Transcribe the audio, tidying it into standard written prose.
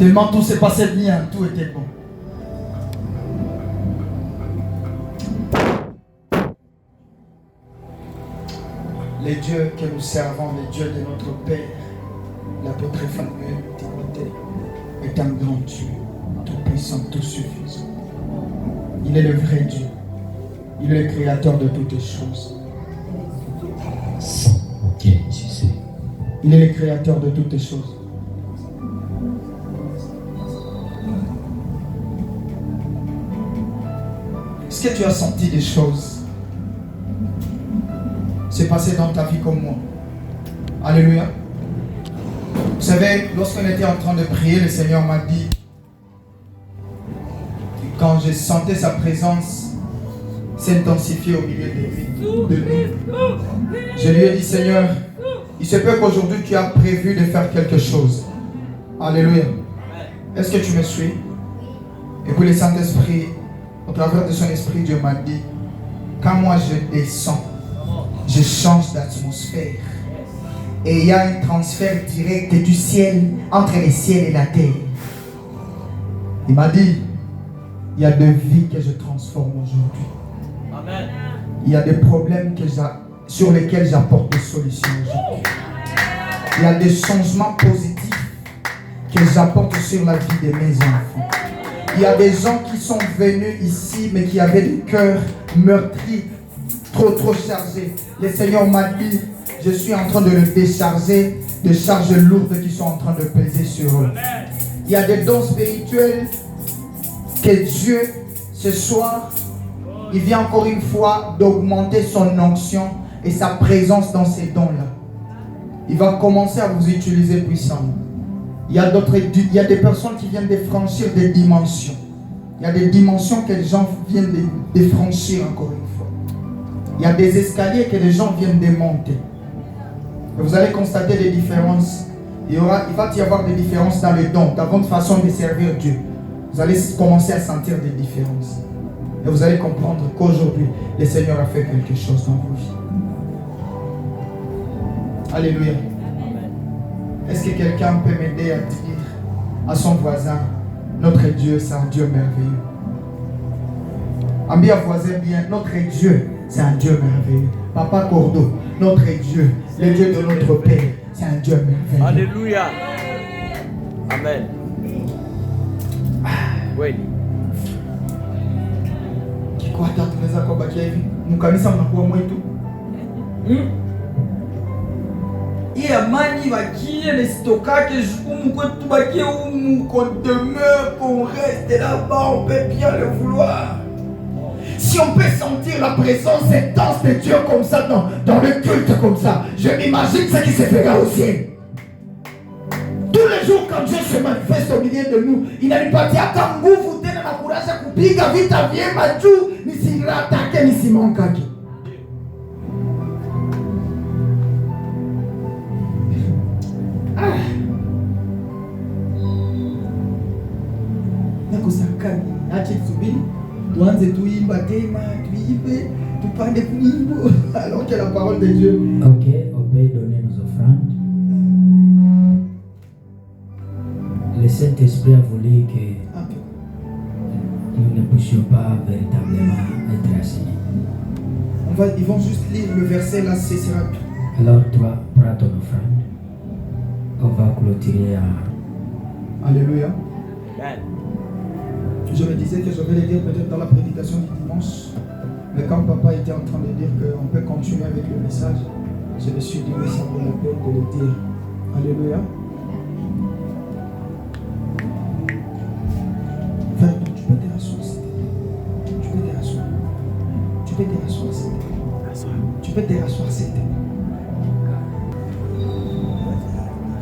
Tellement tout s'est passé bien, tout était bon. Les dieux que nous servons, les dieux de notre Père, l'apôtre Emmanuel Timothée, est un grand Dieu, tout puissant, tout suffisant. Il est le vrai Dieu. Il est le créateur de toutes choses. Il est le créateur de toutes choses. Est-ce que tu as senti des choses se passer dans ta vie comme moi? Alléluia. Vous savez, lorsqu'on était en train de prier, le Seigneur m'a dit que quand je sentais sa présence s'intensifier au milieu de nous, je lui ai dit, Seigneur, il se peut qu'aujourd'hui tu as prévu de faire quelque chose. Alléluia. Est-ce que tu me suis? Et puis le Saint-Esprit, au travers de son esprit, Dieu m'a dit, quand moi je descends, je change d'atmosphère. Et il y a un transfert direct du ciel, entre le ciel et la terre. Il m'a dit, il y a des vies que je transforme aujourd'hui. Amen. Il y a des problèmes sur lesquels j'apporte des solutions aujourd'hui. Il y a des changements positifs que j'apporte sur la vie de mes enfants. Il y a des gens qui sont venus ici, mais qui avaient le cœur meurtri, trop chargé. Le Seigneur m'a dit, je suis en train de le décharger de charges lourdes qui sont en train de peser sur eux. Il y a des dons spirituels que Dieu, ce soir, il vient encore une fois d'augmenter son onction et sa présence dans ces dons-là. Il va commencer à vous utiliser puissamment. Il y a des personnes qui viennent de franchir des dimensions. Il y a des dimensions que les gens viennent de franchir encore une fois. Il y a des escaliers que les gens viennent de monter. Et vous allez constater des différences. Il va y avoir des différences dans les dons, dans votre façon de servir Dieu. Vous allez commencer à sentir des différences. Et vous allez comprendre qu'aujourd'hui, le Seigneur a fait quelque chose dans vos vies. Alléluia. Est-ce que quelqu'un peut m'aider à dire à son voisin, notre Dieu, c'est un Dieu merveilleux? Ambi à voisin bien, notre Dieu, c'est un Dieu merveilleux. Papa Cordo, notre Dieu, le Dieu de notre Père, c'est un Dieu merveilleux. Alléluia. Amen. Oui. Kiko hata tunaweza kubakia hivi. Mkanisa mnakuwa mwetu. Et amani bakie ne stokake jukumu kwetu bakie umu qu'on demeure, qu'on reste là-bas, on peut bien le vouloir. Si on peut sentir la présence intense de Dieu comme ça dans le culte comme ça, je m'imagine ce qui se fera au ciel. Tous les jours quand Dieu se manifeste au milieu de nous, il n'anipatia kama nguvu tena na kurasha kupiga vita vyema juu nisiratake nisimonkake. Nakusakani, acha tusubiri tuanze tuimba tena, tuimbe, tupande kuimbo alors que la parole de Dieu. Ok, on peut donner nos offrandes. Le Saint-Esprit a voulu que nous ne puissions pas véritablement être assis. Ils vont juste lire le verset là, ce sera tout. Alors toi, prends ton offrande. On va clôturer à... Alléluia. Amen. Je me disais que je vais le dire peut-être dans la prédication du dimanche. Mais quand papa était en train de dire qu'on peut continuer avec le message, je me suis dit que ça vaut la peine de le dire. Alléluia. Frère, tu peux te rasseoir, s'il te plaît. Tu peux te rasseoir. Tu peux te rasseoir, s'il te plaît. Tu peux te rasseoir, s'il te plaît.